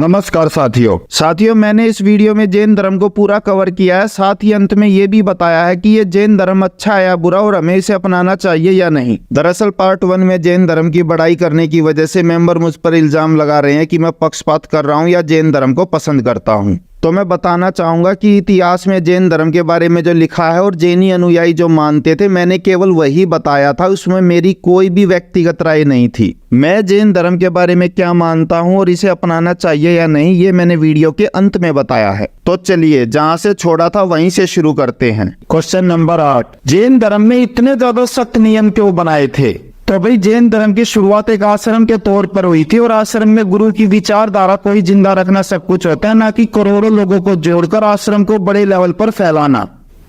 नमस्कार साथियों, मैंने इस वीडियो में जैन धर्म को पूरा कवर किया है। साथ ही अंत में ये भी बताया है कि ये जैन धर्म अच्छा है या बुरा और हमें इसे अपनाना चाहिए या नहीं। दरअसल पार्ट 1 में जैन धर्म की बड़ाई करने की वजह से मेंबर मुझ पर इल्जाम लगा रहे हैं कि मैं पक्षपात कर रहा हूँ या जैन धर्म को पसंद करता हूँ। तो मैं बताना चाहूंगा कि इतिहास में जैन धर्म के बारे में जो लिखा है और जैनी अनुयायी जो मानते थे, मैंने केवल वही बताया था। उसमें मेरी कोई भी व्यक्तिगत राय नहीं थी। मैं जैन धर्म के बारे में क्या मानता हूं और इसे अपनाना चाहिए या नहीं, ये मैंने वीडियो के अंत में बताया है। तो चलिए जहां से छोड़ा था वहीं से शुरू करते हैं। क्वेश्चन नंबर 8, जैन धर्म में इतने ज्यादा सख्त नियम क्यों बनाए थे? तो भाई जैन धर्म की शुरुआत एक आश्रम के तौर पर हुई थी और आश्रम में गुरु की विचारधारा को ही जिंदा रखना सब कुछ होता है, ना कि करोड़ों लोगों को जोड़कर आश्रम को बड़े लेवल पर फैलाना।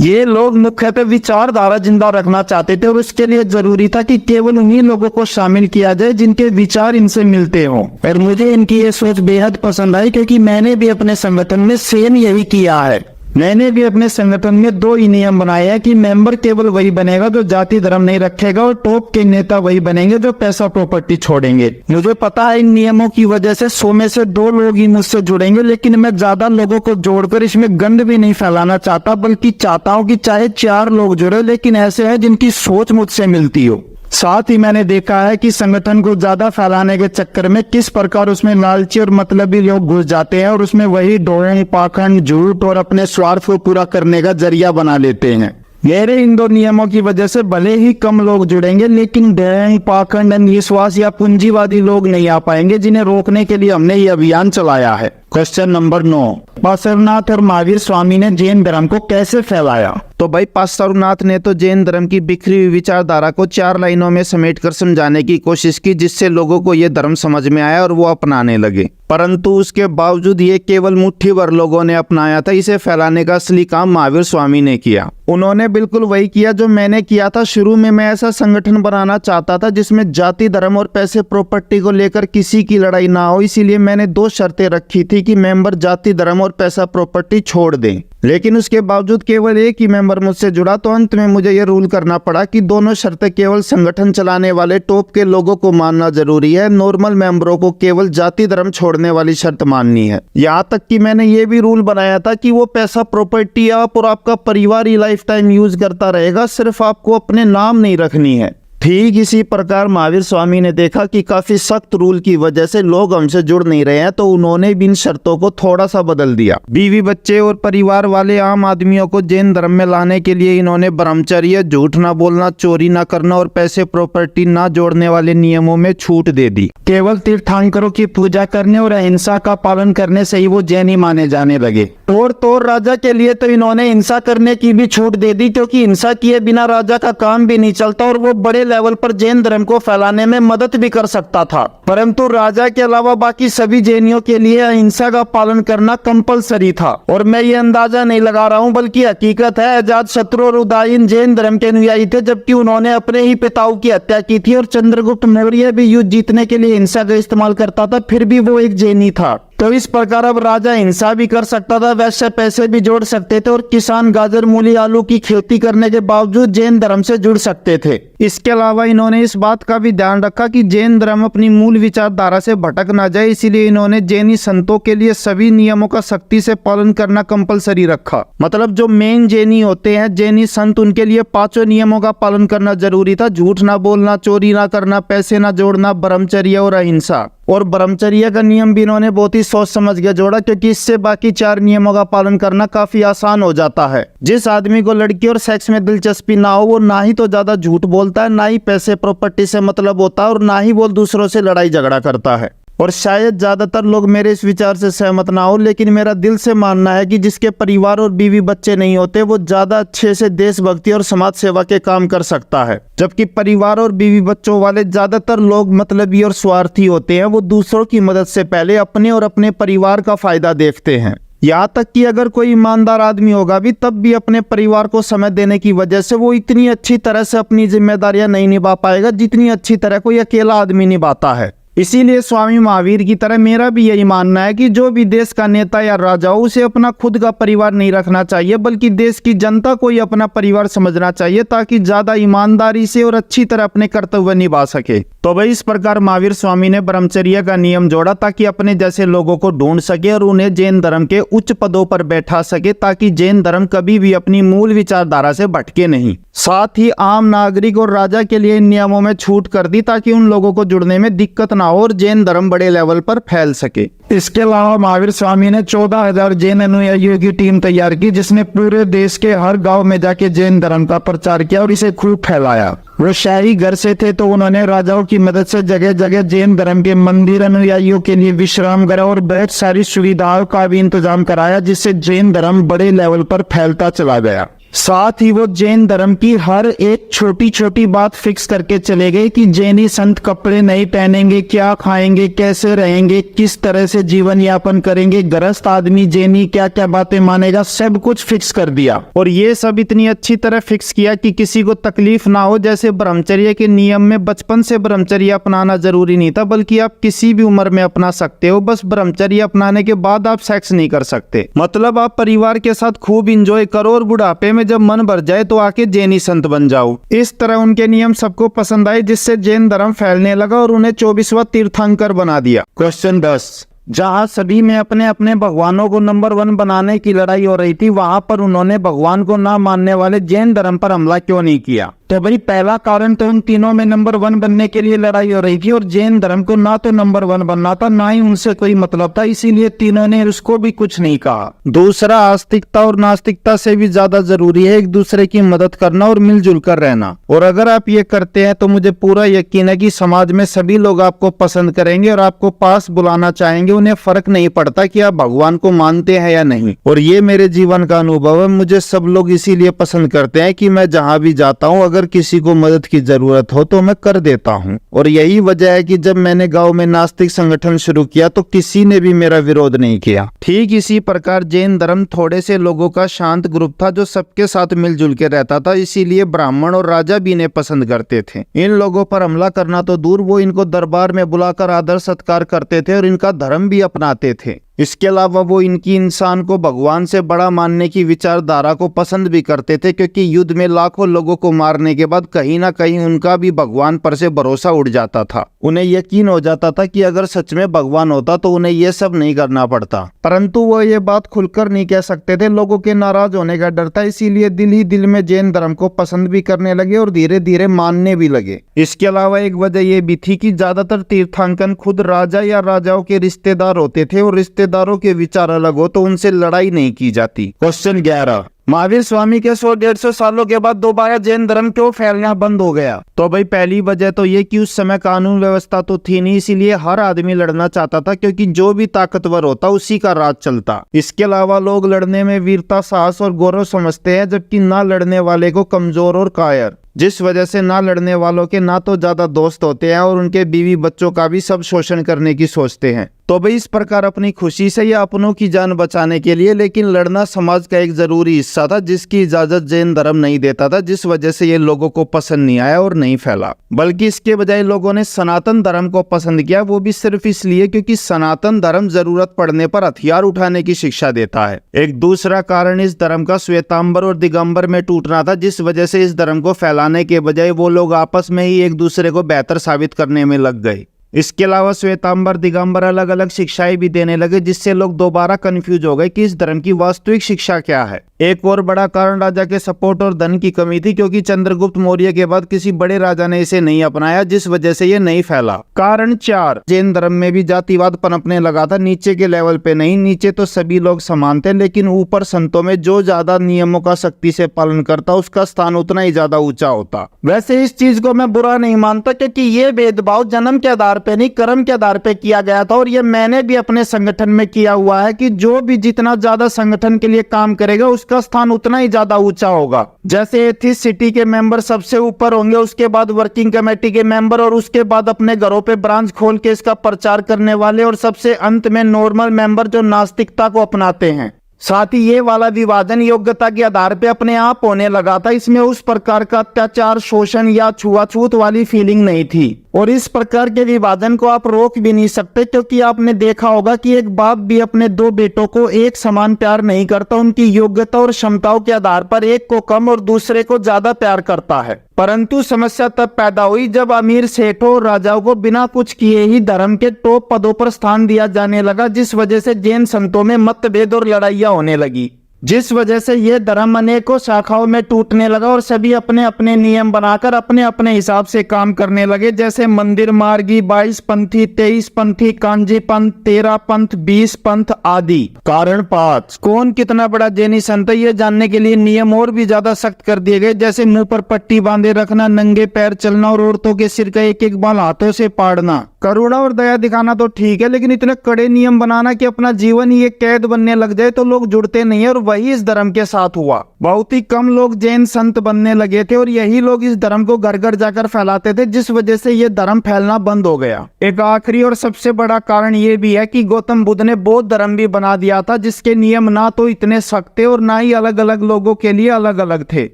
ये लोग मुख्यतः विचारधारा जिंदा रखना चाहते थे और उसके लिए जरूरी था कि केवल उन्हीं लोगों को शामिल किया जाए जिनके विचार इनसे मिलते हों। और मुझे इनकी ये सोच बेहद पसंद आई, क्योंकि मैंने भी अपने संगठन में सेम यही किया है। मैंने भी अपने संगठन में 2 ही नियम बनाए हैं कि मेंबर केवल वही बनेगा जो जाति धर्म नहीं रखेगा और टॉप के नेता वही बनेंगे जो पैसा प्रॉपर्टी छोड़ेंगे। मुझे पता है इन नियमों की वजह से 100 में से 2 लोग ही मुझसे जुड़ेंगे, लेकिन मैं ज्यादा लोगों को जोड़कर इसमें गंद भी नहीं फैलाना चाहता, बल्कि चाहता हूँ कि चाहे 4 लोग जुड़े लेकिन ऐसे हैं जिनकी सोच मुझसे मिलती हो। साथ ही मैंने देखा है कि संगठन को ज्यादा फैलाने के चक्कर में किस प्रकार उसमें लालची और मतलबी लोग घुस जाते हैं और उसमें वही ढोंग, पाखंड, झूठ और अपने स्वार्थ को पूरा करने का जरिया बना लेते हैं। मेरे इन 2 नियमों की वजह से भले ही कम लोग जुड़ेंगे, लेकिन ढोंग, पाखंड, अंधविश्वास या पूंजीवादी लोग नहीं आ पाएंगे, जिन्हें रोकने के लिए हमने ये अभियान चलाया है। क्वेश्चन नंबर 9, पार्श्वनाथ और महावीर स्वामी ने जैन धर्म को कैसे फैलाया? तो भाई पार्श्वनाथ ने तो जैन धर्म की बिखरी हुई विचारधारा को 4 लाइनों में समेटकर समझाने की कोशिश की, जिससे लोगों को यह धर्म समझ में आया और वो अपनाने लगे। परंतु उसके बावजूद ये केवल मुट्ठी भर लोगों ने अपनाया था। इसे फैलाने का असली काम महावीर स्वामी ने किया। उन्होंने बिल्कुल वही किया जो मैंने किया था। शुरू में मैं ऐसा संगठन बनाना चाहता था जिसमें जाति धर्म और पैसे प्रॉपर्टी को लेकर किसी की लड़ाई ना हो। इसीलिए मैंने 2 शर्तें रखी थी कि मेंबर जाति धर्म और पैसा प्रॉपर्टी छोड़ दें। लेकिन उसके बावजूद केवल एक ही मेंबर मुझसे जुड़ा, तो अंत में मुझे यह रूल करना पड़ा कि दोनों शर्तें केवल संगठन चलाने वाले टॉप के लोगों को मानना जरूरी है। नॉर्मल मेंबरों को केवल जाति धर्म छोड़ने वाली शर्त माननी है। यहाँ तक कि मैंने ये भी रूल बनाया था कि वो पैसा प्रॉपर्टी आप और आपका परिवार ही लाइफ टाइम यूज करता रहेगा, सिर्फ आपको अपने नाम नहीं रखनी है। ठीक इसी प्रकार महावीर स्वामी ने देखा कि काफी सख्त रूल की वजह से लोग हमसे जुड़ नहीं रहे हैं, तो उन्होंने भी इन शर्तों को थोड़ा सा बदल दिया। बीवी, बच्चे और परिवार वाले आम आदमियों को जैन धर्म में लाने के लिए इन्होंने ब्रह्मचर्य, झूठ ना बोलना, चोरी ना करना और पैसे प्रॉपर्टी ना जोड़ने वाले नियमों में छूट दे दी। केवल तीर्थंकरों की पूजा करने और अहिंसा का पालन करने से ही वो जैनी माने जाने लगे। और राजा के लिए तो इन्होंने हिंसा करने की भी छूट दे दी, क्योंकि हिंसा किए बिना राजा का काम भी नहीं चलता और वो बड़े लेवल पर जैन धर्म को फैलाने में मदद भी कर सकता था। परंतु राजा के अलावा बाकी सभी जैनियों के लिए अहिंसा का पालन करना कंपलसरी था। और मैं ये अंदाजा नहीं लगा रहा हूँ, बल्कि हकीकत है। अजातशत्रु और उदयन जैन धर्म के अनुयायी थे, जबकि उन्होंने अपने ही पिताओं की हत्या की थी। और चंद्रगुप्त मौर्य भी युद्ध जीतने के लिए हिंसा का इस्तेमाल करता था, फिर भी वो एक जैनी था। तो इस प्रकार अब राजा हिंसा भी कर सकता था, वैसे पैसे भी जोड़ सकते थे, और किसान गाजर, मूली, आलू की खेती करने के बावजूद जैन धर्म से जुड़ सकते थे। इसके अलावा इन्होंने इस बात का भी ध्यान रखा कि जैन धर्म अपनी मूल विचारधारा से भटक ना जाए। इसीलिए इन्होंने जैनी संतों के लिए सभी नियमों का सख्ती से पालन करना कंपलसरी रखा। मतलब जो मेन जैनी होते हैं, जैनी संत, उनके लिए 5 नियमों का पालन करना जरूरी था। झूठ ना बोलना, चोरी ना करना, पैसे ना जोड़ना, ब्रह्मचर्य और अहिंसा। और ब्रह्मचर्य का नियम भी इन्होंने बहुत ही सोच समझ के जोड़ा, क्योंकि इससे बाकी 4 नियमों का पालन करना काफी आसान हो जाता है। जिस आदमी को लड़की और सेक्स में दिलचस्पी ना हो, वो ना ही तो ज्यादा झूठ बोलता है, ना ही पैसे प्रॉपर्टी से मतलब होता है, और ना ही वो दूसरों से लड़ाई झगड़ा करता है। और शायद ज्यादातर लोग मेरे इस विचार से सहमत ना हो, लेकिन मेरा दिल से मानना है कि जिसके परिवार और बीवी बच्चे नहीं होते, वो ज्यादा अच्छे से देशभक्ति और समाज सेवा के काम कर सकता है। जबकि परिवार और बीवी बच्चों वाले ज्यादातर लोग मतलबी और स्वार्थी होते हैं। वो दूसरों की मदद से पहले अपने और अपने परिवार का फायदा देखते हैं। यहाँ तक कि अगर कोई ईमानदार आदमी होगा भी, तब भी अपने परिवार को समय देने की वजह से वो इतनी अच्छी तरह से अपनी जिम्मेदारियां नहीं निभा पाएगा जितनी अच्छी तरह कोई अकेला आदमी निभाता है। इसीलिए स्वामी महावीर की तरह मेरा भी यही मानना है कि जो भी देश का नेता या राजा हो उसे अपना खुद का परिवार नहीं रखना चाहिए, बल्कि देश की जनता को ही अपना परिवार समझना चाहिए, ताकि ज्यादा ईमानदारी से और अच्छी तरह अपने कर्तव्य निभा सके। तो भाई इस प्रकार महावीर स्वामी ने ब्रह्मचर्य का नियम जोड़ा ताकि अपने जैसे लोगों को ढूंढ सके और उन्हें जैन धर्म के उच्च पदों पर बैठा सके, ताकि जैन धर्म कभी भी अपनी मूल विचारधारा से भटके नहीं। साथ ही आम नागरिक और राजा के लिए इन नियमों में छूट कर दी ताकि उन लोगों को जुड़ने में दिक्कत ना हो और जैन धर्म बड़े लेवल पर फैल सके। इसके अलावा महावीर स्वामी ने 14,000 जैन अनुयायियों की टीम तैयार की, जिसने पूरे देश के हर गांव में जाके जैन धर्म का प्रचार किया और इसे खूब फैलाया। वो शाही घर से थे तो उन्होंने राजाओं की मदद से जगह जगह जैन धर्म के मंदिर, अनुयायियों के लिए विश्राम गृह और बहुत सारी सुविधाओं का भी इंतजाम कराया, जिससे जैन धर्म बड़े लेवल पर फैलता चला गया। साथ ही वो जैन धर्म की हर एक छोटी छोटी बात फिक्स करके चले गए कि जैनी संत कपड़े नहीं पहनेंगे, क्या खाएंगे, कैसे रहेंगे, किस तरह से जीवन यापन करेंगे, गृहस्थ आदमी जैनी क्या क्या बातें मानेगा, सब कुछ फिक्स कर दिया। और ये सब इतनी अच्छी तरह फिक्स किया कि किसी को तकलीफ ना हो। जैसे ब्रह्मचर्य के नियम में बचपन से ब्रह्मचर्य अपनाना जरूरी नहीं था, बल्कि आप किसी भी उम्र में अपना सकते हो, बस ब्रह्मचर्य अपनाने के बाद आप सेक्स नहीं कर सकते। मतलब आप परिवार के साथ खूब इंजॉय करो और बुढ़ापे में जब मन भर जाए तो आके जैनी संत बन जाओ। इस तरह उनके नियम सबको पसंद आए, जिससे जैन धर्म फैलने लगा और उन्हें 24वां तीर्थंकर बना दिया। क्वेश्चन 10, जहाँ सभी में अपने अपने भगवानों को नंबर 1 बनाने की लड़ाई हो रही थी, वहां पर उन्होंने भगवान को ना मानने वाले जैन धर्म पर हमला क्यों नहीं किया? तो भाई पहला कारण तो उन तीनों में नंबर 1 बनने के लिए लड़ाई हो रही थी और जैन धर्म को ना तो नंबर 1 बनना था, ना ही उनसे कोई मतलब था, इसीलिए तीनों ने उसको भी कुछ नहीं कहा। दूसरा, आस्तिकता और नास्तिकता से भी ज्यादा जरूरी है एक दूसरे की मदद करना और मिलजुल कर रहना। और अगर आप ये करते हैं तो मुझे पूरा यकीन है कि समाज में सभी लोग आपको पसंद करेंगे और आपको पास बुलाना चाहेंगे। उन्हें फर्क नहीं पड़ता कि आप भगवान को मानते हैं या नहीं। और ये मेरे जीवन का अनुभव है। मुझे सब लोग इसीलिए पसंद करते हैं कि मैं जहाँ भी जाता हूँ अगर किसी को मदद की जरूरत हो तो मैं कर देता हूँ। और यही वजह है कि जब मैंने गांव में नास्तिक संगठन शुरू किया तो किसी ने भी मेरा विरोध नहीं किया। ठीक इसी प्रकार जैन धर्म थोड़े से लोगों का शांत ग्रुप था जो सबके साथ मिलजुल के रहता था, इसीलिए ब्राह्मण और राजा भी इन्हें पसंद करते थे। इन लोगों पर हमला करना तो दूर, वो इनको दरबार में बुलाकर आदर सत्कार करते थे और इनका धर्म भी अपनाते थे। इसके अलावा वो इनकी इंसान को भगवान से बड़ा मानने की विचारधारा को पसंद भी करते थे, क्योंकि युद्ध में लाखों लोगों को मारने के बाद कहीं ना कहीं उनका भी भगवान पर से भरोसा उड़ जाता था। उन्हें यकीन हो जाता था कि अगर सच में भगवान होता तो उन्हें ये सब नहीं करना पड़ता, परंतु वो ये बात खुलकर नहीं कह सकते थे। लोगों के नाराज होने का डर था, इसीलिए दिल ही दिल में जैन धर्म को पसंद भी करने लगे और धीरे धीरे मानने भी लगे। इसके अलावा एक वजह ये भी थी कि ज्यादातर तीर्थंकर खुद राजा या राजाओं के रिश्तेदार होते थे और रिश्तेदारों के विचार अलग हो तो उनसे लड़ाई नहीं की जाती। क्वेश्चन 11, महावीर स्वामी के 100-150 सालों के बाद दोबारा जैन धर्म क्यों फैलना बंद हो गया? तो भाई पहली वजह तो ये कि उस समय कानून व्यवस्था तो थी नहीं, इसीलिए हर आदमी लड़ना चाहता था, क्योंकि जो भी ताकतवर होता उसी का राज चलता। इसके अलावा लोग लड़ने में वीरता, साहस और गौरव समझते हैं, जबकि ना लड़ने वाले को कमजोर और कायर, जिस वजह से ना लड़ने वालों के ना तो ज्यादा दोस्त होते हैं और उनके बीवी बच्चों का भी सब शोषण करने की सोचते हैं। तो भाई इस प्रकार अपनी खुशी से या अपनों की जान बचाने के लिए, लेकिन लड़ना समाज का एक जरूरी हिस्सा था जिसकी इजाजत जैन धर्म नहीं देता था, जिस वजह से ये लोगों को पसंद नहीं आया और नहीं फैला। बल्कि इसके बजाय लोगों ने सनातन धर्म को पसंद किया, वो भी सिर्फ इसलिए क्योंकि सनातन धर्म जरूरत पड़ने पर हथियार उठाने की शिक्षा देता है। एक दूसरा कारण इस धर्म का श्वेतांबर और दिगंबर में टूटना था, जिस वजह से इस धर्म को फैलाने के बजाय वो लोग आपस में ही एक दूसरे को बेहतर साबित करने में लग गए। इसके अलावा श्वेतांबर दिगंबर अलग अलग शिक्षाएं भी देने लगे, जिससे लोग दोबारा कंफ्यूज हो गए कि इस धर्म की वास्तविक शिक्षा क्या है। एक और बड़ा कारण राजा के सपोर्ट और धन की कमी थी, क्योंकि चंद्रगुप्त मौर्य के बाद किसी बड़े राजा ने इसे नहीं अपनाया, जिस वजह से ये नहीं फैला। कारण 4, जैन धर्म में भी जातिवाद पनपने लगा था। नीचे के लेवल पे नहीं, नीचे तो सभी लोग समान थे, लेकिन ऊपर संतों में जो ज्यादा नियमों का सख्ती से पालन करता उसका स्थान उतना ही ज्यादा ऊंचा होता। वैसे इस चीज को मैं बुरा नहीं मानता, क्योंकि ये भेदभाव जन्म के आधार पे नहीं, कर्म के आधार पे किया गया था। और ये मैंने भी अपने संगठन में किया हुआ है कि जो भी जितना ज्यादा संगठन के लिए काम करेगा उसका स्थान उतना ही ज्यादा ऊंचा होगा। जैसे एथिसिटी के मेंबर सबसे ऊपर होंगे, उसके बाद वर्किंग कमेटी के मेंबर, और उसके बाद अपने घरों पे ब्रांच खोल के इसका प्रचार करने वाले, और सबसे अंत में नॉर्मल मेंबर जो नास्तिकता को अपनाते हैं। साथ ही ये वाला विभाजन योग्यता के आधार पे अपने आप होने लगा था। इसमें उस प्रकार का अत्याचार, शोषण या छुआछूत वाली फीलिंग नहीं थी। और इस प्रकार के विभाजन को आप रोक भी नहीं सकते, क्योंकि आपने देखा होगा कि एक बाप भी अपने दो बेटों को एक समान प्यार नहीं करता। उनकी योग्यता और क्षमताओं के आधार पर एक को कम और दूसरे को ज्यादा प्यार करता है। परंतु समस्या तब पैदा हुई जब अमीर सेठों और राजाओं को बिना कुछ किए ही धर्म के टॉप पदों पर स्थान दिया जाने लगा, जिस वजह से जैन संतों में मतभेद और लड़ाइयां होने लगी, जिस वजह से यह धर्म अनेकों शाखाओं में टूटने लगा और सभी अपने अपने नियम बनाकर अपने अपने हिसाब से काम करने लगे, जैसे मंदिर मार्गी, 22 पंथी, 23 पंथी, कांजी पंथ, 13 पंथ, 20 पंथ आदि। कारण 5, कौन कितना बड़ा जैनी संत है ये जानने के लिए नियम और भी ज्यादा सख्त कर दिए गए, जैसे मुंह पर पट्टी बांधे रखना, नंगे पैर चलना और औरतों के सिर का एक एक बाल हाथों से पाड़ना। करुणा और दया दिखाना तो ठीक है, लेकिन इतने कड़े नियम बनाना कि अपना जीवन ही एक कैद बनने लग जाए तो लोग जुड़ते नहीं है। और वही इस धर्म के साथ हुआ। बहुत ही कम लोग जैन संत बनने लगे थे और यही लोग इस धर्म को घर घर जाकर फैलाते थे, जिस वजह से ये धर्म फैलना बंद हो गया। एक आखिरी और सबसे बड़ा कारण ये भी है कि गौतम बुद्ध ने बौद्ध धर्म भी बना दिया था, जिसके नियम ना तो इतने सख्त थे और ना ही अलग अलग लोगों के लिए अलग अलग थे।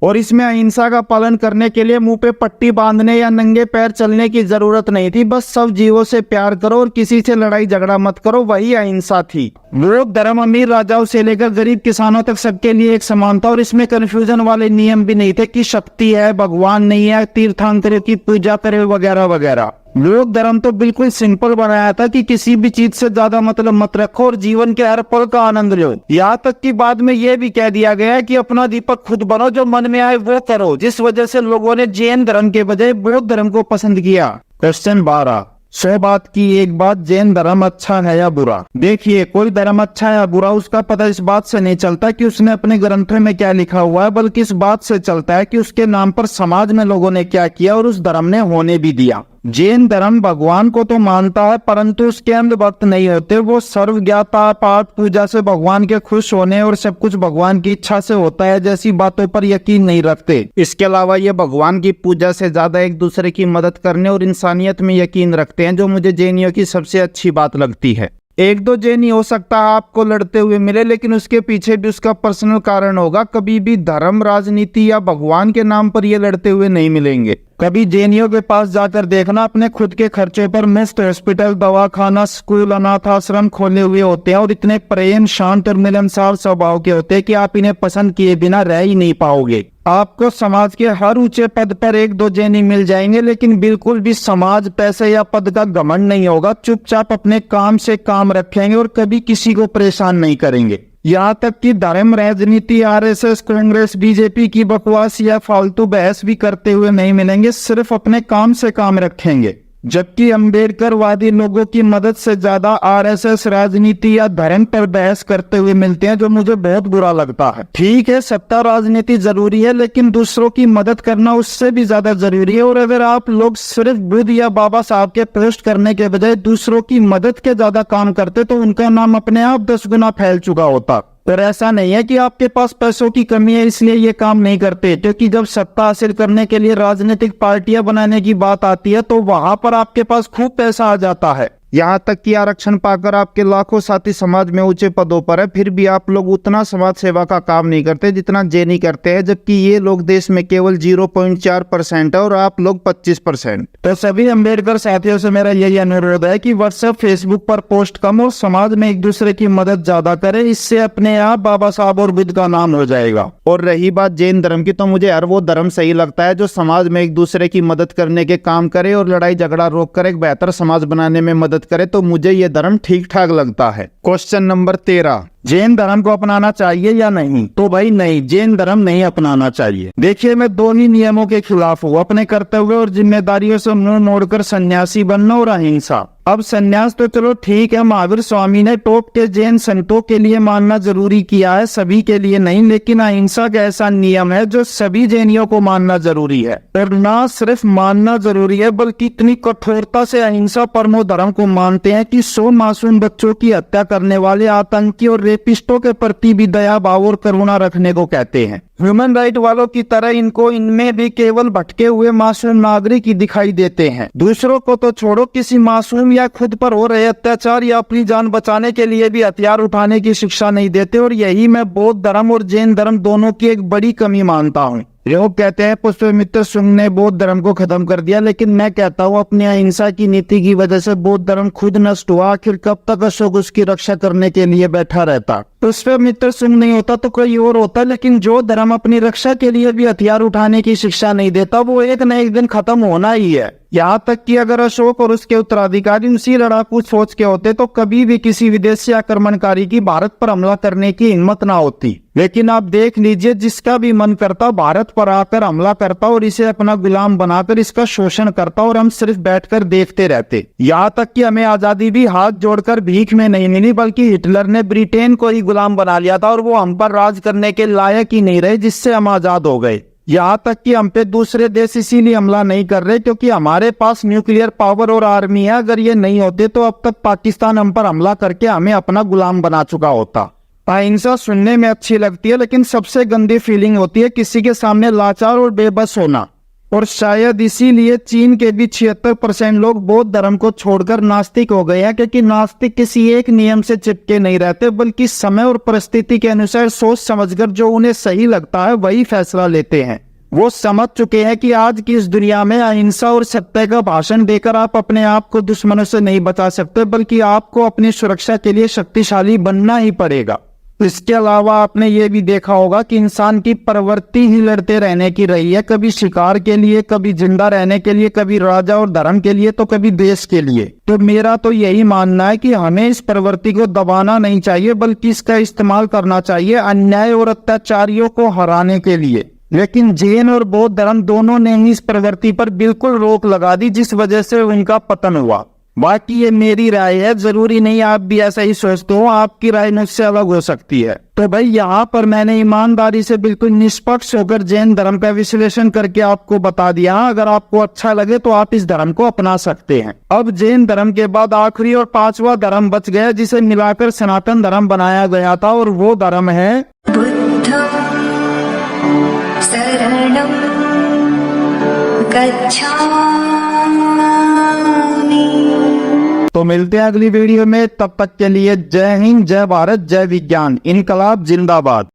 और इसमें अहिंसा का पालन करने के लिए मुंह पे पट्टी बांधने या नंगे पैर चलने की जरूरत नहीं थी। बस सब जीवों से प्यार करो और किसी से लड़ाई झगड़ा मत करो, वही अहिंसा थी। बौद्ध धर्म अमीर राजाओं से लेकर गरीब किसानों तक सबके लिए एक समान था और इसमें कंफ्यूजन वाले नियम भी नहीं थे कि शक्ति है, भगवान नहीं है, तीर्थंकरों की पूजा करे वगैरह वगैरह। बौद्ध धर्म तो बिल्कुल सिंपल बनाया था कि किसी भी चीज से ज्यादा मतलब मत रखो और जीवन के हर पल का आनंद लो। यहाँ तक कि बाद में यह भी कह दिया गया है कि अपना दीपक खुद बनो, जो मन में आए वो करो, जिस वजह से लोगों ने जैन धर्म के बजाय बौद्ध धर्म को पसंद किया। क्वेश्चन 12, 100 बात की एक बात, जैन धर्म अच्छा है या बुरा? देखिए, कोई धर्म अच्छा या बुरा उसका पता इस बात से नहीं चलता कि उसने अपने ग्रंथों में क्या लिखा हुआ है, बल्कि इस बात से चलता है कि उसके नाम पर समाज में लोगों ने क्या किया और उस धर्म ने होने भी दिया। जैन धर्म भगवान को तो मानता है, परंतु उसके अंधभक्त नहीं होते। वो सर्वज्ञता, पाठ पूजा से भगवान के खुश होने और सब कुछ भगवान की इच्छा से होता है जैसी बातों पर यकीन नहीं रखते। इसके अलावा ये भगवान की पूजा से ज्यादा एक दूसरे की मदद करने और इंसानियत में यकीन रखते हैं, जो मुझे जैनियों की सबसे अच्छी बात लगती है। एक दो जैनी हो सकता है आपको लड़ते हुए मिले, लेकिन उसके पीछे भी उसका पर्सनल कारण होगा। कभी भी धर्म, राजनीति या भगवान के नाम पर ये लड़ते हुए नहीं मिलेंगे। कभी जैनियों के पास जाकर देखना, अपने खुद के खर्चे पर मेस्ट, हॉस्पिटल, दवाखाना, स्कूल, अनाथ आश्रम खोले हुए होते हैं और इतने प्रेम, शांत और मिलनसार स्वभाव के होते हैं कि आप इन्हें पसंद किए बिना रह ही नहीं पाओगे। आपको समाज के हर ऊंचे पद पर एक दो जैनी मिल जाएंगे, लेकिन बिल्कुल भी समाज, पैसे या पद का घमंड नहीं होगा। चुपचाप अपने काम से काम रखेंगे और कभी किसी को परेशान नहीं करेंगे। यहाँ तक कि धर्म, राजनीति, आरएसएस, कांग्रेस, बीजेपी की बकवास या फालतू बहस भी करते हुए नहीं मिलेंगे, सिर्फ अपने काम से काम रखेंगे। जबकि अम्बेडकरवादी लोगों की मदद से ज्यादा आरएसएस, राजनीति या धर्म पर बहस करते हुए मिलते हैं, जो मुझे बहुत बुरा लगता है। ठीक है, सत्ता राजनीति जरूरी है, लेकिन दूसरों की मदद करना उससे भी ज्यादा जरूरी है। और अगर आप लोग सिर्फ बुद्ध या बाबा साहब के पोस्ट करने के बजाय दूसरों की मदद के ज्यादा काम करते तो उनका नाम अपने आप 10 गुना फैल चुका होता। पर ऐसा नहीं है कि आपके पास पैसों की कमी है इसलिए ये काम नहीं करते, क्योंकि जब सत्ता हासिल करने के लिए राजनीतिक पार्टियां बनाने की बात आती है तो वहां पर आपके पास खूब पैसा आ जाता है। यहाँ तक कि आरक्षण पाकर आपके लाखों साथी समाज में ऊंचे पदों पर है, फिर भी आप लोग उतना समाज सेवा का काम नहीं करते जितना जैनी करते हैं, जबकि ये लोग देश में केवल 0.4% है और आप लोग 25%। तो सभी अम्बेडकर साथियों से मेरा यही अनुरोध है कि व्हाट्सएप, फेसबुक पर पोस्ट कम और समाज में एक दूसरे की मदद ज्यादा करें। इससे अपने आप बाबा साहब और बुद्ध का नाम हो जाएगा। और रही बात जैन धर्म की, तो मुझे हर वो धर्म सही लगता है जो समाज में एक दूसरे की मदद करने के काम करे और लड़ाई झगड़ा रोक कर एक बेहतर समाज बनाने में मदद करे, तो मुझे ये धर्म ठीक ठाक लगता है। क्वेश्चन नंबर 13, जैन धर्म को अपनाना चाहिए या नहीं? तो भाई नहीं, जैन धर्म नहीं अपनाना चाहिए। देखिए, मैं दो ही नियमों के खिलाफ हूँ, अपने कर्तव्य और जिम्मेदारियों से मुंह मोड़कर सन्यासी बनना और अहिंसा। अब सन्यास तो चलो ठीक है, महावीर स्वामी ने टॉप के जैन संतों के लिए मानना जरूरी किया है, सभी के लिए नहीं। लेकिन अहिंसा का ऐसा नियम है जो सभी जैनियों को मानना जरूरी है। और ना सिर्फ मानना जरूरी है, बल्कि इतनी कठोरता से अहिंसा परमो धर्म को मानते हैं कि 100 मासूम बच्चों की हत्या करने वाले आतंकी और रेपिस्टों के प्रति भी दया भाव और करुणा रखने को कहते हैं। ह्यूमन राइट वालों की तरह इनमें भी केवल भटके हुए मासूम नागरिक ही दिखाई देते हैं। दूसरों को तो छोड़ो, किसी मासूम या खुद पर हो रहे अत्याचार या अपनी जान बचाने के लिए भी हथियार उठाने की शिक्षा नहीं देते। और यही मैं बौद्ध धर्म और जैन धर्म दोनों की एक बड़ी कमी मानता हूँ। लोग कहते हैं पुष्यमित्र शुंग ने बौद्ध धर्म को खत्म कर दिया, लेकिन मैं कहता हूँ अपनी अहिंसा की नीति की वजह से बौद्ध धर्म खुद नष्ट हुआ। आखिर कब तक अशोक उसकी रक्षा करने के लिए बैठा रहता। पुष्यमित्र शुंग नहीं होता तो कोई और होता, लेकिन जो धर्म अपनी रक्षा के लिए भी हथियार उठाने की शिक्षा नहीं देता वो एक न एक दिन खत्म होना ही है। यहाँ तक कि अगर अशोक और उसके उत्तराधिकारी उसी लड़ाकू सोच के होते तो कभी भी किसी विदेशी आक्रमणकारी की भारत पर हमला करने की हिम्मत ना होती। लेकिन आप देख लीजिए, जिसका भी मन करता भारत पर आकर हमला करता और इसे अपना गुलाम बनाकर इसका शोषण करता और हम सिर्फ बैठकर देखते रहते। यहाँ तक कि हमें आजादी भी हाथ जोड़कर भीख में नहीं मिली, बल्कि हिटलर ने ब्रिटेन को ही गुलाम बना लिया था और वो हम पर राज करने के लायक ही नहीं रहे, जिससे हम आजाद हो गए। यहाँ तक कि हम पे दूसरे देश इसीलिए हमला नहीं कर रहे क्योंकि हमारे पास न्यूक्लियर पावर और आर्मी है। अगर ये नहीं होते तो अब तक पाकिस्तान हम पर हमला करके हमें अपना गुलाम बना चुका होता। अहिंसा सुनने में अच्छी लगती है, लेकिन सबसे गंदी फीलिंग होती है किसी के सामने लाचार और बेबस होना। और शायद इसीलिए चीन के भी 76% लोग बौद्ध धर्म को छोड़कर नास्तिक हो गए हैं, क्योंकि नास्तिक किसी एक नियम से चिपके नहीं रहते, बल्कि समय और परिस्थिति के अनुसार सोच समझकर जो उन्हें सही लगता है वही फैसला लेते हैं। वो समझ चुके हैं कि आज की इस दुनिया में अहिंसा और सत्य का भाषण देकर आप अपने आप को दुश्मनों से नहीं बचा सकते, बल्कि आपको अपनी सुरक्षा के लिए शक्तिशाली बनना ही पड़ेगा। इसके अलावा आपने ये भी देखा होगा कि इंसान की प्रवृत्ति ही लड़ते रहने की रही है, कभी शिकार के लिए, कभी जिंदा रहने के लिए, कभी राजा और धर्म के लिए, तो कभी देश के लिए। तो मेरा तो यही मानना है कि हमें इस प्रवृत्ति को दबाना नहीं चाहिए, बल्कि इसका इस्तेमाल करना चाहिए अन्याय और अत्याचारियों को हराने के लिए। लेकिन जैन और बौद्ध धर्म दोनों ने ही इस प्रवृत्ति पर बिल्कुल रोक लगा दी, जिस वजह से उनका पतन हुआ। बाकी ये मेरी राय है, जरूरी नहीं आप भी ऐसा ही सोचते हो, आपकी राय मुझसे अलग हो सकती है। तो भाई यहाँ पर मैंने ईमानदारी से बिल्कुल निष्पक्ष होकर जैन धर्म का विश्लेषण करके आपको बता दिया। अगर आपको अच्छा लगे तो आप इस धर्म को अपना सकते हैं। अब जैन धर्म के बाद आखिरी और 5वां धर्म बच गया, जिसे मिलाकर सनातन धर्म बनाया गया था, और वो धर्म है बुद्धं शरणं गच्छामि। तो मिलते हैं अगली वीडियो में, तब तक के लिए जय हिंद, जय भारत, जय विज्ञान, इनकलाब जिंदाबाद।